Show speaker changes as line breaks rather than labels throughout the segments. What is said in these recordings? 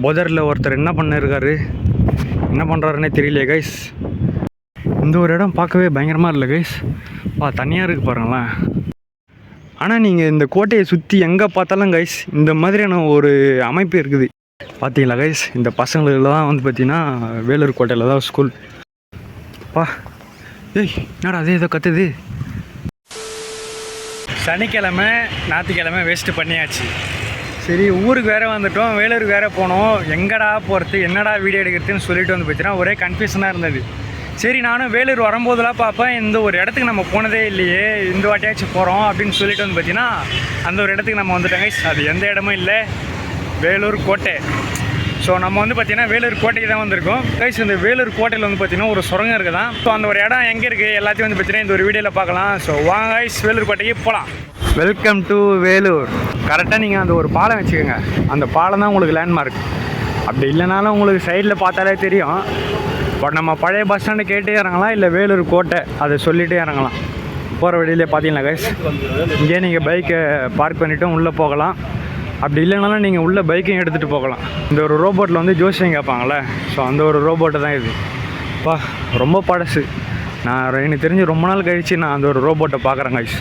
போதரில் ஒருத்தர் என்ன பண்ணிருக்காரு, என்ன பண்ணுறாருன்னே தெரியலையே கைஸ். இந்த ஒரு இடம் பார்க்கவே பயங்கரமாக இல்லை கைஸ். தனியாக இருக்குது பாருங்களேன். ஆனால் நீங்கள் இந்த கோட்டையை சுற்றி எங்கே பார்த்தாலும் கைஸ் இந்த மாதிரியான ஒரு அமைப்பு இருக்குது. பார்த்தீங்களா கைஸ், இந்த பசங்களுக்கு தான் வந்து பார்த்தீங்கன்னா வேலூர் கோட்டையில் தான் ஸ்கூல். ஏய் என்னடா அதே ஏதோ கத்துது. சனிக்கிழமை ஞாயிற்றுக்கிழமை வேஸ்ட்டு பண்ணியாச்சு. சரி ஊருக்கு வேறு வந்துட்டோம், வேலூருக்கு வேறு போனோம். எங்கடா போகிறது, என்னடா வீடியோ எடுக்கிறதுன்னு சொல்லிட்டு வந்து பார்த்தீங்கன்னா ஒரே கன்ஃபியூஷனாக இருந்தது. சரி நானும் வேலூர் வரும்போதெல்லாம் பார்ப்பேன், இந்த ஒரு இடத்துக்கு நம்ம போனதே இல்லையே, இந்த வாட்டியாச்சும் போகிறோம் அப்படின்னு சொல்லிட்டு வந்து பார்த்தீங்கன்னா அந்த ஒரு இடத்துக்கு நம்ம வந்துட்டோங்க. அது எந்த இடமும் இல்லை, வேலூர் கோட்டை. ஸோ நம்ம வந்து பார்த்திங்கன்னா வேலூர் கோட்டைக்கு தான் வந்திருக்கோம் கைஸ். இந்த வேலூர் கோட்டையில் வந்து பார்த்திங்கன்னா ஒரு சுரங்கம் இருக்குது தான். ஸோ அந்த ஒரு இடம் எங்கே இருக்குது எல்லாத்தையும் வந்து பார்த்திங்கன்னா இந்த ஒரு வீடியோவில் பார்க்கலாம். ஸோ வாங்க கைஸ், வேலூர் கோட்டைக்கு போகலாம். Welcome to Vellore. கரெக்டாக நீங்கள் அந்த ஒரு பாலம் வச்சுக்கோங்க, அந்த பாலம் தான் உங்களுக்கு லேண்ட்மார்க். அப்படி இல்லைனாலும் உங்களுக்கு சைடில் பார்த்தாலே தெரியும். பட் நம்ம பழைய பஸ் ஸ்டாண்டு கேட்டே இறங்கலாம், இல்லை வேலூர் கோட்டை அதை சொல்லிகிட்டே இறங்கலாம். போகிற வழியிலே பார்த்தீங்களா கைஸ், இங்கே நீங்கள் பைக்கை பார்க் பண்ணிவிட்டு உள்ளே போகலாம். அப்படி இல்லைனாலும் நீங்கள் உள்ளே பைக்கையும் எடுத்துகிட்டு போகலாம். இந்த ஒரு ரோபோட்டில் வந்து ஜோசியம் கேட்பாங்களே, ஸோ அந்த ஒரு ரோபோட்டை தான் இது. ரொம்ப பழசு. நான் எனக்கு தெரிஞ்சு ரொம்ப நாள் கழித்து நான் அந்த ஒரு ரோபோட்டை பார்க்குறேன் கைஸ்.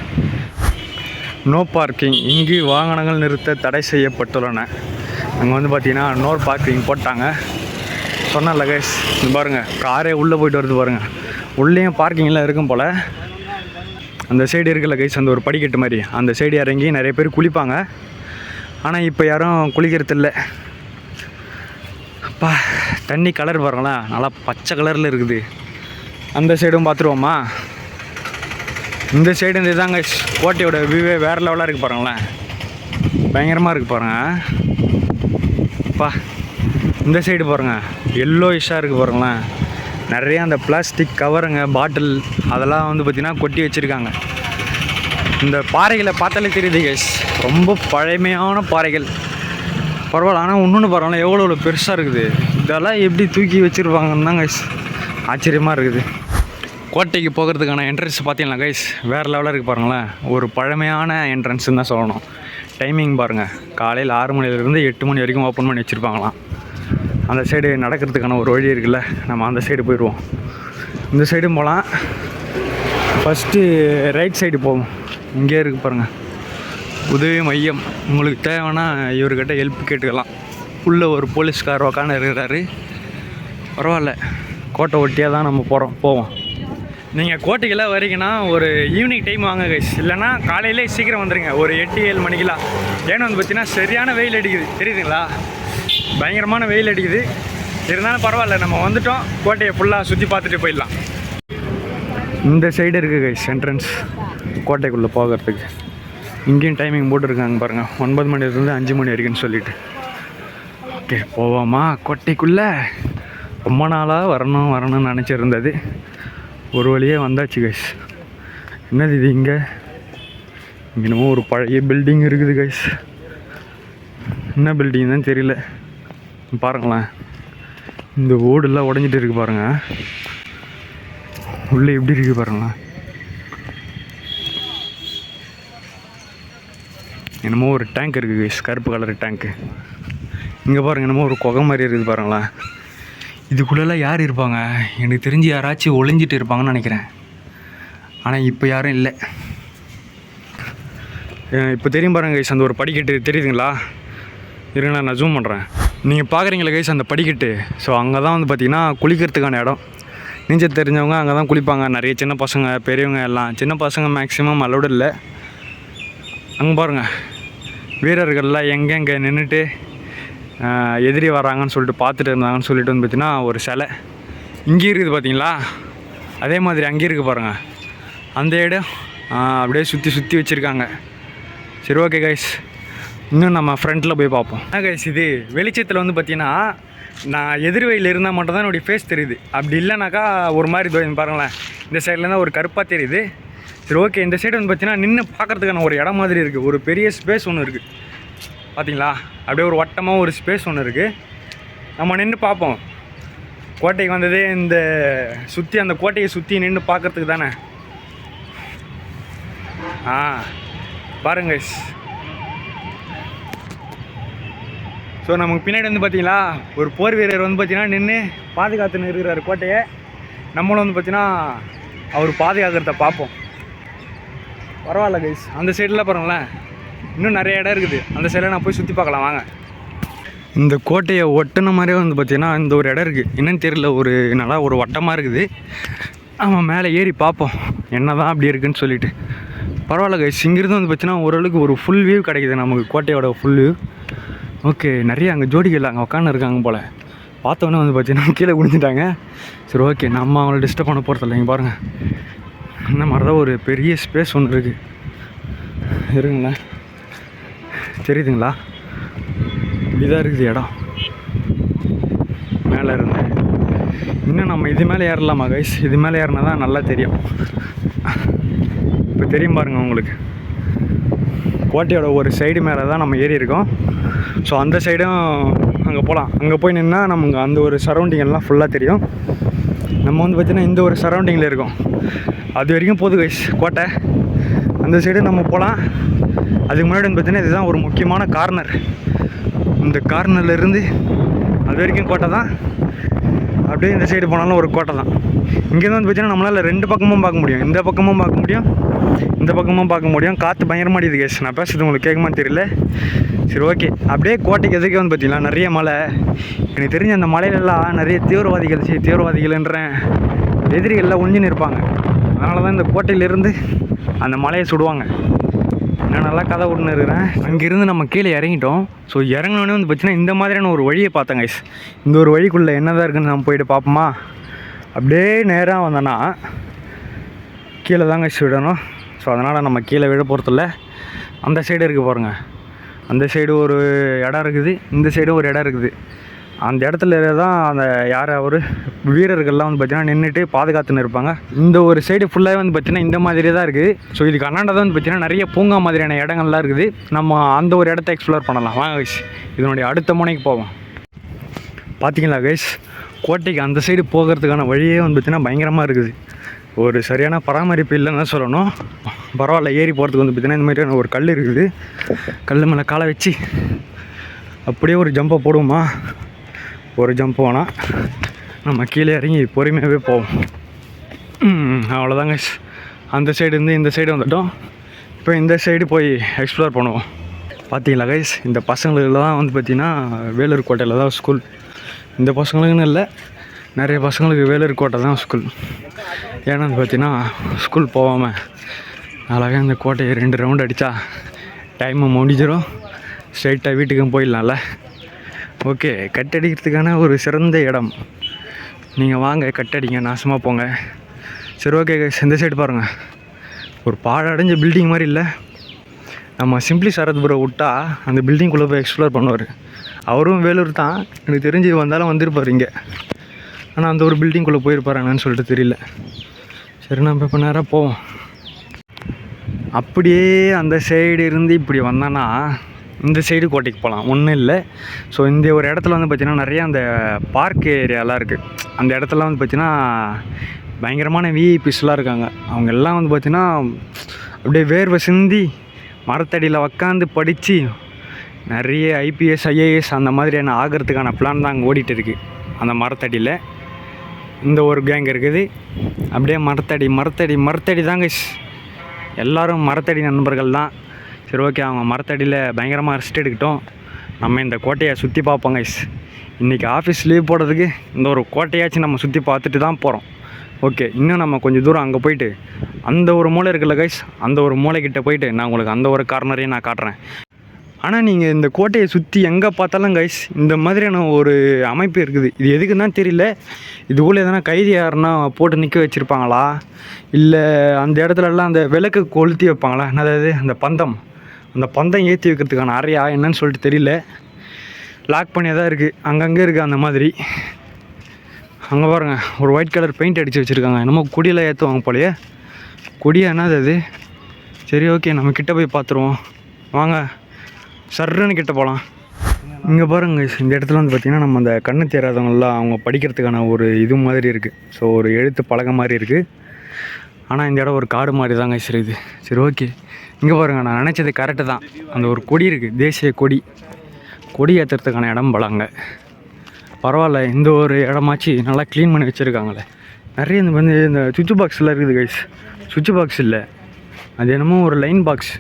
நோ பார்க்கிங், இங்கு வாகனங்கள் நிறுத்த தடை செய்யப்பட்டுள்ளன. அங்கே வந்து பார்த்தீங்கன்னா நோ பார்க்கிங் போட்டாங்க. சொன்னல கைஸ், இது பாருங்கள் காரே உள்ளே போய்ட்டு வருது பாருங்கள். உள்ளேயும் பார்க்கிங்லாம் இருக்கும் போல். அந்த சைடு இருக்குல்ல கைஸ், அந்த ஒரு படிக்கட்டு மாதிரி, அந்த சைடு இறங்கி நிறைய பேர் குளிப்பாங்க. ஆனால் இப்போ யாரும் குளிக்கிறதில்ல. தண்ணி கலர் பாருங்களேன், நல்லா பச்சை கலரில் இருக்குது. அந்த சைடும் பார்த்துருவோமா. இந்த சைடு இந்த இதாங்க கோட்டையோட வியூவே வேறு லெவலாக இருக்குது பாருங்களேன், பயங்கரமாக இருக்குது பாருங்கள். இந்த சைடு பாருங்கள் எல்லோ இஷ்ஷாக இருக்குது பாருங்களேன். நிறையா அந்த பிளாஸ்டிக் கவருங்க, பாட்டில் அதெல்லாம் வந்து பார்த்திங்கன்னா கொட்டி வச்சுருக்காங்க. இந்த பாறைகளை பார்த்தாலே தெரியுது கைஸ், ரொம்ப பழமையான பாறைகள். பரவாயில்ல, ஆனால் இன்னொன்று பரவாயில்ல, எவ்வளோ பெருசாக இருக்குது. இதெல்லாம் எப்படி தூக்கி வச்சுருப்பாங்கன்னு தான் கைஸ் ஆச்சரியமாக இருக்குது. கோட்டைக்கு போகிறதுக்கான என்ட்ரன்ஸ் பார்த்தீங்களா கைஸ், வேறு லெவலாக இருக்குது பாருங்களேன். ஒரு பழமையான என்ட்ரன்ஸுன்னு தான் சொல்லணும். டைமிங் பாருங்கள், காலையில் 6 மணிலேருந்து 8 மணி வரைக்கும் ஓப்பன் பண்ணி வச்சுருப்பாங்களாம். அந்த சைடு நடக்கிறதுக்கான ஒரு வழி இருக்குல்ல, நம்ம அந்த சைடு போயிடுவோம். இந்த சைடும் போகலாம். ஃபஸ்ட்டு ரைட் சைடு போவோம். இங்கே இருக்குது பாருங்கள் உதவி மையம். உங்களுக்கு தேவைன்னா இவர்கிட்ட ஹெல்ப் கேட்டுக்கலாம். உள்ளே ஒரு போலீஸ்கார் உக்காந்து இருக்கிறாரு. பரவாயில்ல, கோட்டை ஒட்டியாக தான் நம்ம போவோம். நீங்கள் கோட்டைக்கெல்லாம் வரீங்கன்னா ஒரு ஈவினிங் டைம் வாங்க கைஸ், இல்லைனா காலையிலே சீக்கிரம் வந்துடுங்க, ஒரு 8-7 மணிக்கெலாம். ஏன்னு வந்து பார்த்தீங்கன்னா சரியான வெயில் அடிக்குது, தெரியுதுங்களா, பயங்கரமான வெயில் அடிக்குது. இருந்தாலும் பரவாயில்ல, நம்ம வந்துட்டோம், கோட்டையை ஃபுல்லாக சுற்றி பார்த்துட்டு போயிடலாம். இந்த சைடு இருக்குது கைஸ் என்ட்ரன்ஸ் கோட்டைக்குள்ளே போகிறதுக்கு. இங்கேயும் டைமிங் போட்டுருக்காங்க பாருங்கள், 9 மணிலேருந்து 5 மணி வரைக்குன்னு சொல்லிவிட்டு. ஓகே போவோமா கோட்டைக்குள்ளே. ரொம்ப நாளாக வரணும்னு நினச்சிருந்தது, ஒரு வழியே வந்தாச்சு கைஸ். என்னது இது, இங்கே இன்னமும் ஒரு பழைய பில்டிங் இருக்குது கைஸ். என்ன பில்டிங் தான் தெரியல. பாருங்களேன், இந்த ஓடெல்லாம் உடஞ்சிட்டு இருக்குது பாருங்கள். உள்ளே எப்படி இருக்குது பாருங்களேன். என்னமோ ஒரு டேங்க் இருக்குது கைஸ், கருப்பு கலர் டேங்க்கு. இங்கே பாருங்கள், என்னமோ ஒரு குகை மாதிரி இருக்குது பாருங்களேன். இதுக்குள்ளெல்லாம் யார் இருப்பாங்க, எனக்கு தெரிஞ்சு யாராச்சும் ஒளிஞ்சிட்டு இருப்பாங்கன்னு நினைக்கிறேன். ஆனால் இப்போ யாரும் இல்லை. இப்போ தெரியும் பாருங்கள் கைஸ், அந்த ஒரு படிக்கட்டு தெரியுதுங்களா, இருங்க நான் ஜூம் பண்ணுறேன். நீங்கள் பார்க்குறீங்களா கைஸ் அந்த படிக்கட்டு. ஸோ அங்கே தான் வந்து பார்த்திங்கன்னா குளிக்கிறதுக்கான இடம். நீச்சல் தெரிஞ்சவங்க அங்கே தான் குளிப்பாங்க. நிறைய சின்ன பசங்க பெரியவங்க எல்லாம். சின்ன பசங்க மேக்ஸிமம் அலோடு இல்லை. அங்கே பாருங்கள் வீரர்கள்லாம் எங்கெங்கே நின்றுட்டு எதிரி வராங்கன்னு சொல்லிட்டு பார்த்துட்டு இருந்தாங்கன்னு சொல்லிட்டு வந்து பார்த்தீங்கன்னா ஒரு சிலை இங்கே இருக்குது பார்த்தீங்களா, அதே மாதிரி அங்கே இருக்குது பாருங்கள். அந்த இடம் அப்படியே சுற்றி வச்சுருக்காங்க. சரி ஓகே கைஸ், இன்னும் நம்ம ஃப்ரண்ட்டில் போய் பார்ப்போம். கைஸ் இது வெளிச்சத்தில் வந்து பார்த்திங்கன்னா நான் எதிர்வையில் இருந்தால் மட்டும் தான் என்னுடைய ஃபேஸ் தெரியுது. அப்படி இல்லைனாக்கா ஒரு மாதிரி பாருங்களேன், இந்த சைட்லேருந்து ஒரு கருப்பாக தெரியுது. சரி ஓகே, இந்த சைடு வந்து பார்த்திங்கன்னா நின்று பார்க்குறதுக்கான ஒரு இடம் மாதிரி இருக்குது. ஒரு பெரிய ஸ்பேஸ் ஒன்று இருக்குது பார்த்தீங்களா, அப்படியே ஒரு வட்டமாக ஒரு ஸ்பேஸ் ஒன்று இருக்குது. நம்ம நின்று பார்ப்போம். கோட்டைக்கு வந்ததே இந்த சுற்றி, அந்த கோட்டையை சுற்றி நின்று பார்க்குறதுக்கு தானே. பாருங்க ஸோ நமக்கு பின்னாடி வந்து பார்த்தீங்களா ஒரு போர் வீரர் வந்து பார்த்தீங்கன்னா நின்று பாதுகாத்துன்னு இருக்கிறார் கோட்டையை. நம்மளும் வந்து பார்த்தீங்கன்னா அவர் பாதுகாக்கிறத பார்ப்போம். பரவாயில்ல கைஸ், அந்த சைடில் பாருங்களேன் இன்னும் நிறைய இடம் இருக்குது. அந்த சைடில் நான் போய் சுற்றி பார்க்கலாம் வாங்க. இந்த கோட்டையை ஒட்டின மாதிரியே வந்து பார்த்தீங்கன்னா இந்த ஒரு இடம் இருக்குது. என்னன்னு தெரியல, ஒரு நல்லா ஒரு வட்டமாக இருக்குது. ஆமாம், மேலே ஏறி பார்ப்போம் என்ன தான் அப்படி இருக்குன்னு சொல்லிட்டு. பரவாயில்ல கைஸ், இங்கிருந்து வந்து பார்த்தீங்கன்னா ஓரளவுக்கு ஒரு ஃபுல் வியூ கிடைக்குது நமக்கு, கோட்டையோட ஃபுல் வியூ. ஓகே, நிறைய அங்கே ஜோடிகள் அங்கே உட்காந்து இருக்காங்க போல். பார்த்தோன்னே வந்து பார்த்தீங்கன்னா கீழே குடிஞ்சிட்டாங்க. சரி ஓகே, நம்ம அவங்கள டிஸ்டர்ப் பண்ண போகிறதில்ல. இங்கே பாருங்கள், இந்த மாதிரி தான் ஒரு பெரிய ஸ்பேஸ் ஒன்று இருக்குது. இருங்களேன், தெரியுதுங்களா? இப்படிதான் இருக்குது இடம். மேலே இருந்து இன்னும் நம்ம இது மேலே ஏறலாமா கைஸ்? இது மேலே ஏறினா தான் நல்லா தெரியும். இப்போ தெரியும் பாருங்கள் உங்களுக்கு, கோட்டையோட ஒரு சைடு மேலே தான் நம்ம ஏறி இருக்கோம். ஸோ அந்த சைடும் அங்கே போகலாம். அங்கே போய் நின்னா நமக்கு அந்த ஒரு சரௌண்டிங் எல்லாம் ஃபுல்லாக தெரியும். நம்ம வந்து பார்த்திங்கன்னா இந்த ஒரு சரௌண்டிங்கில் இருக்கோம். அது வரைக்கும் போகுது கைஸ் கோட்டை. அந்த சைடு நம்ம போகலாம். அதுக்கு முன்னாடி வந்து பார்த்திங்கன்னா இதுதான் ஒரு முக்கியமான கார்னர். இந்த கார்னர்லேருந்து அது வரைக்கும் கோட்டை தான். அப்படியே இந்த சைடு போனாலும் ஒரு கோட்டை தான். இங்கேருந்து வந்து பார்த்தீங்கன்னா நம்மளால் ரெண்டு பக்கமும் பார்க்க முடியும். இந்த பக்கமும் பார்க்க முடியும், இந்த பக்கமும் பார்க்க முடியும். காற்று பயங்கரமாக அடிக்குது கேஸ். நான் பேசுறது உங்களுக்கு கேட்குமான்னு தெரியல. சரி ஓகே, அப்படியே கோட்டைக்கு எதுக்கே வந்து பார்த்தீங்கன்னா நிறைய மலை. எனக்கு தெரிஞ்ச அந்த மலையிலெல்லாம் நிறைய தீவிரவாதிகள்ன்றேன் எதிரிகள்லாம் ஒழிஞ்சுன்னு இருப்பாங்க. அதனால தான் இந்த கோட்டையிலேருந்து அந்த மலையை சுடுவாங்க. நான் நல்லா கதை விட்டுன்னு இருக்கிறேன். அங்கேருந்து நம்ம கீழே இறங்கிட்டோம். ஸோ இறங்கினோடனே வந்து பார்த்தீங்கன்னா இந்த மாதிரியான ஒரு வழியை பார்த்தேன் கைஸ். இந்த ஒரு வழிக்குள்ளே என்ன தான் இருக்குன்னு நம்ம போயிட்டு பார்ப்போமா? அப்படியே நேராக வந்தோன்னா கீழே தாங்க கைஸ் விடணும். ஸோ அதனால் நம்ம கீழே விட போகிறதில்ல. அந்த சைடு இருக்குது பாருங்கள், அந்த சைடு ஒரு இடம் இருக்குது, இந்த சைடும் ஒரு இடம் இருக்குது. அந்த இடத்துல தான் அந்த ஒரு வீரர்கள்லாம் வந்து பார்த்திங்கன்னா நின்றுட்டு பாதுகாத்துன்னு இருப்பாங்க. இந்த ஒரு சைடு ஃபுல்லாகவே வந்து பார்த்திங்கன்னா இந்த மாதிரி தான் இருக்குது. ஸோ இதுக்கு அண்ணாண்ட தான் வந்து பார்த்திங்கன்னா நிறைய பூங்கா மாதிரியான இடங்கள்லாம் இருக்குது. நம்ம அந்த ஒரு இடத்த எக்ஸ்ப்ளோர் பண்ணலாம் வாங்க கைஸ். இதனுடைய அடுத்த முனைக்கு போவோம். பார்த்திங்களா கைஸ், கோட்டைக்கு அந்த சைடு போகிறதுக்கான வழியே வந்து பார்த்திங்கன்னா பயங்கரமாக இருக்குது. ஒரு சரியான பராமரிப்பு இல்லைன்னு தான் சொல்லணும். பரவாயில்ல, ஏறி போகிறதுக்கு வந்து பார்த்திங்கன்னா இந்த மாதிரியான ஒரு கல் இருக்குது. கல் மேலே காலை வச்சு அப்படியே ஒரு ஜம்பை போடுவோமா? ஒரு ஜம்ப் போனால் நம்ம கீழே இறங்கி பொறுமையாகவே போவோம். அவ்வளோதாங்க. அந்த சைடு இருந்து இந்த சைடு வந்துட்டோம். இப்போ இந்த சைடு போய் எக்ஸ்ப்ளோர் பண்ணுவோம். பார்த்தீங்களா கைஸ், இந்த பசங்களுக்கு தான் வந்து பார்த்திங்கன்னா வேலூர் கோட்டையில் தான் ஸ்கூல். இந்த பசங்களுக்குன்னு இல்லை, நிறைய பசங்களுக்கு வேலூர் கோட்டை தான் ஸ்கூல். ஏன்னா வந்து பார்த்திங்கன்னா ஸ்கூல் போகாமல் அழகாக இந்த கோட்டையை 2 ரவுண்டு அடித்தா டைமை முடிஞ்சிடும். ஸ்ட்ரைட்டாக வீட்டுக்கும் போயிடலாம்ல. ஓகே, கட்டடிக்கிறதுக்கான ஒரு சிறந்த இடம். நீங்கள் வாங்க கட்டடிங்க, நாசமாக போங்க. சரி ஓகே கைஸ், இந்த சைடு பாருங்கள், ஒரு பாழடைஞ்ச பில்டிங் மாதிரி இல்லை. நம்ம சிம்பிளி சரத் ப்ரோ விட்டா அந்த பில்டிங்குள்ளே போய் எக்ஸ்ப்ளோர் பண்ணுவார். அவரும் வேலூர் தான், எனக்கு தெரிஞ்சு வந்தாலும் வந்திருப்பார் இங்கே. ஆனால் அந்த ஒரு பில்டிங்குள்ளே போயிருப்பாராங்கன்னு சொல்லிட்டு தெரியல. சரி நம்ம இப்போ நேராக போவோம். அப்படியே அந்த சைடு இருந்து இப்படி வந்தோன்னா இந்த சைடு கோட்டைக்கு போகலாம், ஒன்றும் இல்லை. ஸோ இந்த ஒரு இடத்துல வந்து பார்த்திங்கன்னா நிறையா அந்த பார்க் ஏரியாலாம் இருக்குது. அந்த இடத்துலாம் வந்து பார்த்திங்கன்னா பயங்கரமான விஐபிஸ்லாம் இருக்காங்க. அவங்க எல்லாம் வந்து பார்த்திங்கன்னா அப்படியே வேர்வை சிந்தி மரத்தடியில் உக்காந்து படித்து நிறைய ஐபிஎஸ் ஐஏஎஸ் அந்த மாதிரியான ஆகிறதுக்கான பிளான் தான் அங்கே ஓடிட்டு இருக்குது. அந்த மரத்தடியில் இந்த ஒரு கேங் இருக்குது. அப்படியே மரத்தடி தாங்க, எல்லோரும் மரத்தடி நண்பர்கள் தான். சரி ஓகே, அவங்க மரத்தடியில் பயங்கரமாக ரெஸ்ட் எடுக்கட்டும். நம்ம இந்த கோட்டையை சுற்றி பார்ப்போம் கைஸ். இன்றைக்கி ஆஃபீஸ் லீவ் போடுறதுக்கு இந்த ஒரு கோட்டையாச்சும் நம்ம சுற்றி பார்த்துட்டு தான் போகிறோம். ஓகே, இன்னும் நம்ம கொஞ்சம் தூரம் அங்கே போயிட்டு அந்த ஒரு மூளை இருக்குல்ல கைஸ், அந்த ஒரு மூளைக்கிட்ட போயிட்டு நான் உங்களுக்கு அந்த ஒரு கார்னரையும் நான் காட்டுறேன். ஆனால் நீங்கள் இந்த கோட்டையை சுற்றி எங்கே பார்த்தாலும் கைஸ் இந்த மாதிரியான ஒரு அமைப்பு இருக்குது. இது எதுக்குன்னு தான் தெரியல. இதுக்குள்ளே எதனா கைதி யாருன்னா போட்டு நிற்க வச்சுருப்பாங்களா, இல்லை அந்த இடத்துலலாம் அந்த விளக்கு கொளுத்தி வைப்பாங்களா, அதாவது அந்த பந்தம் ஏற்றி வைக்கிறதுக்கான அறையா என்னன்னு சொல்லிட்டு தெரியல. லாக் பண்ணியே தான் இருக்குது, அங்கங்கே இருக்குது அந்த மாதிரி. அங்கே பாருங்கள், ஒரு ஒயிட் கலர் பெயிண்ட் அடித்து வச்சுருக்காங்க. என்னமோ கொடியெல்லாம் ஏற்றுவாங்க போலையே. கொடியா என்னது அது? சரி ஓகே, நம்ம கிட்டே போய் பார்த்துருவோம் வாங்க. சர்ன்னு கிட்ட போகலாம். இங்கே பாருங்க, இந்த இடத்துல வந்து பார்த்திங்கன்னா நம்ம அந்த கண்ணு தெரியாதவங்களாம் அவங்க படிக்கிறதுக்கான ஒரு இது மாதிரி இருக்குது. ஸோ ஒரு எழுத்து பலகை மாதிரி இருக்குது. ஆனால் இந்த இடம் ஒரு காடு மாதிரி தாங்க இருக்குது. சரி ஓகே, இங்கே பாருங்கள், நான் நினச்சது கரெக்டு தான். அந்த ஒரு கொடி இருக்குது, தேசிய கொடி. கொடி ஏற்றுறதுக்கான இடம் போலாங்க. பரவாயில்ல, இந்த ஒரு இடமாச்சு நல்லா க்ளீன் பண்ணி வச்சுருக்காங்களே. நிறைய இந்த வந்து இந்த சுவிட்ச் பாக்ஸில் இருக்குது கைஸ். சுவிட்ச் பாக்ஸ் இல்லை, அது என்னமோ ஒரு லைன் பாக்ஸ்.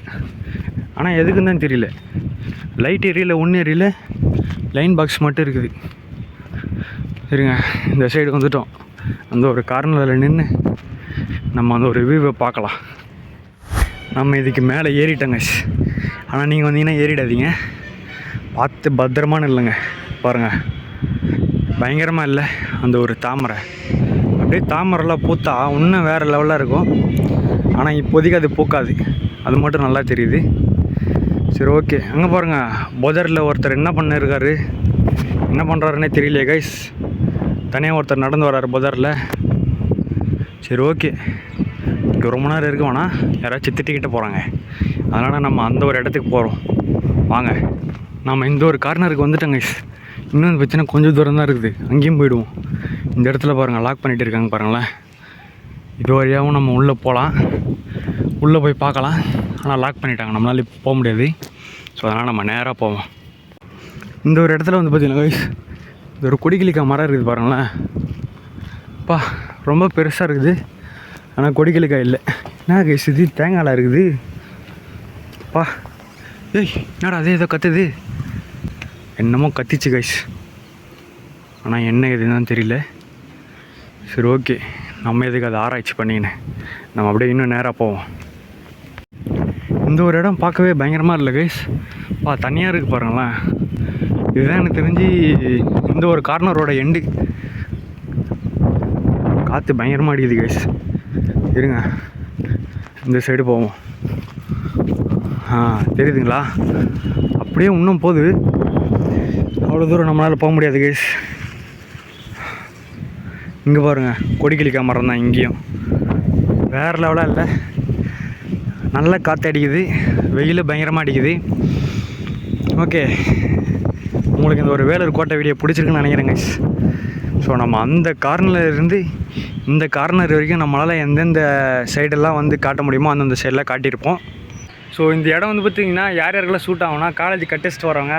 ஆனால் எதுக்குன்னு தான் தெரியல. லைட் எரியல, ஒன்றும் எரியல, லைன் பாக்ஸ் மட்டும் இருக்குது. சரிங்க, இந்த சைடு வந்துட்டோம். அந்த ஒரு கார்னரில் நின்று நம்ம அந்த ஒரு வியூவை பார்க்கலாம். நம்ம இதுக்கு மேலே ஏறிட்டோங்க. ஆனால் நீங்கள் வந்தீங்கன்னா ஏறிடாதீங்க, பார்த்து பத்திரமான இல்லைங்க. பாருங்கள், பயங்கரமாக இல்லை அந்த ஒரு தாமரை. அப்படியே தாமரைலாம் பூத்தா இன்னும் வேறு லெவலாக இருக்கும். ஆனால் இப்போதைக்கு அது பூக்காது, அது மட்டும் நல்லா தெரியுது. சரி, ஓகே. அங்கே பாருங்கள், புதரில் ஒருத்தர் என்ன பண்ணிருக்காரு, என்ன பண்ணுறாருன்னே தெரியலையே கைஸ். தனியாக ஒருத்தர் நடந்து வர்றாரு புதரில். சரி, ஓகே. இங்கே ரொம்ப நேரம் இருக்க வேணாம், யாராச்சும் திட்டிக்கிட்ட போகிறாங்க. அதனால் நம்ம அந்த ஒரு இடத்துக்கு போகிறோம். வாங்க, நம்ம இந்த ஒரு கார்னருக்கு வந்துட்டோங்க. இன்னும் பிரச்சனை கொஞ்சம் தூரம் தான் இருக்குது, அங்கேயும் போயிடுவோம். இந்த இடத்துல பாருங்கள், லாக் பண்ணிகிட்டு இருக்காங்க பாருங்களேன். இது வழியாகவும் நம்ம உள்ளே போகலாம், உள்ளே போய் பார்க்கலாம். ஆனால் லாக் பண்ணிட்டாங்க, நம்மளால இப்போ போக முடியாது. ஸோ அதனால் நம்ம நேராக போவோம். இந்த ஒரு இடத்துல வந்து பார்த்திங்கன்னா கைஸ், இது ஒரு கொடிக்கிளிக்காய் மரம் இருக்குது பாருங்களேன். அப்பா, ரொம்ப பெருசாக இருக்குது. ஆனால் கொடிக்கிளிக்காய் இல்லை. என்ன கைஸ் இது, தேங்காயில் இருக்குது. அப்பா, ஏய் என்னடா அதே ஏதோ கத்துது. என்னமோ கத்திச்சு கைஸ், ஆனால் என்ன எதுன்னு தெரியல. சரி, ஓகே. நம்ம எதுக்கு அதை ஆராய்ச்சி பண்ணிக்கினேன், நம்ம அப்படியே இன்னும் நேராக போவோம். இந்த ஒரு இடம் பார்க்கவே பயங்கரமாக இல்லை கைஸ். தனியாக இருக்குது பாருங்களேன். இதுதான் எனக்கு தெரிஞ்சு இந்த ஒரு கார்னரோட எண்டு. காற்று பயங்கரமாக அடிக்குது கைஸ். இருங்க, இந்த சைடு போவோம். தெரியுதுங்களா, அப்படியே இன்னும் போகுது. அவ்வளோ தூரம் நம்மளால் போக முடியாது கைஸ். இங்கே பாருங்கள், கொடிக்கிளிக்காய் மரம் தான். இங்கேயும் வேறு லெவலாக இல்லை, நல்ல காற்று அடிக்குது, வெயில் பயங்கரமாக அடிக்குது. ஓகே, உங்களுக்கு இந்த ஒரு வேலூர் கோட்டை வீடியோ பிடிச்சிருக்குன்னு நினைக்கிறேன் கைஸ். ஸோ நம்ம அந்த கார்னரில் இருந்து இந்த கார்னர் வரைக்கும் நம்மளால் எந்தெந்த சைடெல்லாம் வந்து காட்ட முடியுமோ அந்தந்த சைடெலாம் காட்டியிருப்போம். ஸோ இந்த இடம் வந்து பார்த்திங்கன்னா யார் யாருக்கெல்லாம் சூட் ஆகும்னா, காலேஜ் கட்டடிச்சிட்டு வரவங்க,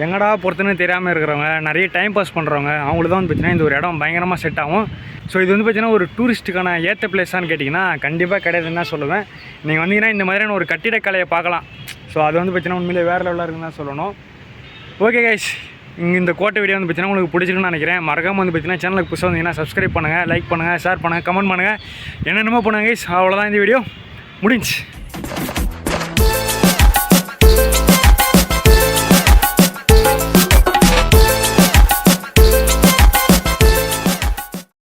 எங்கடா பொறுத்துன்னு தெரியாமல் இருக்கிறவங்க, நிறைய டைம் பாஸ் பண்ணுறவங்க, அவங்களுக்கு தான் வந்து பார்த்திங்கன்னா இந்த ஒரு இடம் பயங்கரமாக செட் ஆகும். ஸோ இது வந்து பார்த்திங்கன்னா ஒரு டூரிஸ்ட்டுக்கான ஏற்ற பிளேஸான்னு கேட்டிங்கன்னா கண்டிப்பாக கிடையாதுன்னு தான் சொல்லுவேன். நீங்கள் வந்தீங்கன்னா இந்த மாதிரியான ஒரு கட்டிடக்கலையை பார்க்கலாம். ஸோ அது வந்து பார்த்திங்கன்னா உண்மையிலே வேறு லெவலாக இருக்குன்னு தான் சொல்லணும். ஓகே கைஸ், இங்கே இந்த கோட்டை வீடியோ வந்து பார்த்திங்கன்னா உங்களுக்கு பிடிச்சிருக்குன்னு நினைக்கிறேன். மறக்காமல் வந்து பார்த்திங்கன்னா சேனலுக்கு புதுசாக வந்தீங்கன்னா சப்ஸ்கிரைப் பண்ணுங்கள், லைக் பண்ணுங்கள், ஷேர் பண்ணுங்கள், கமெண்ட் பண்ணுங்கள், என்னென்னமோ பண்ணுங்கள் கைஸ். அவ்வளோதான், இந்த வீடியோ முடிஞ்சு.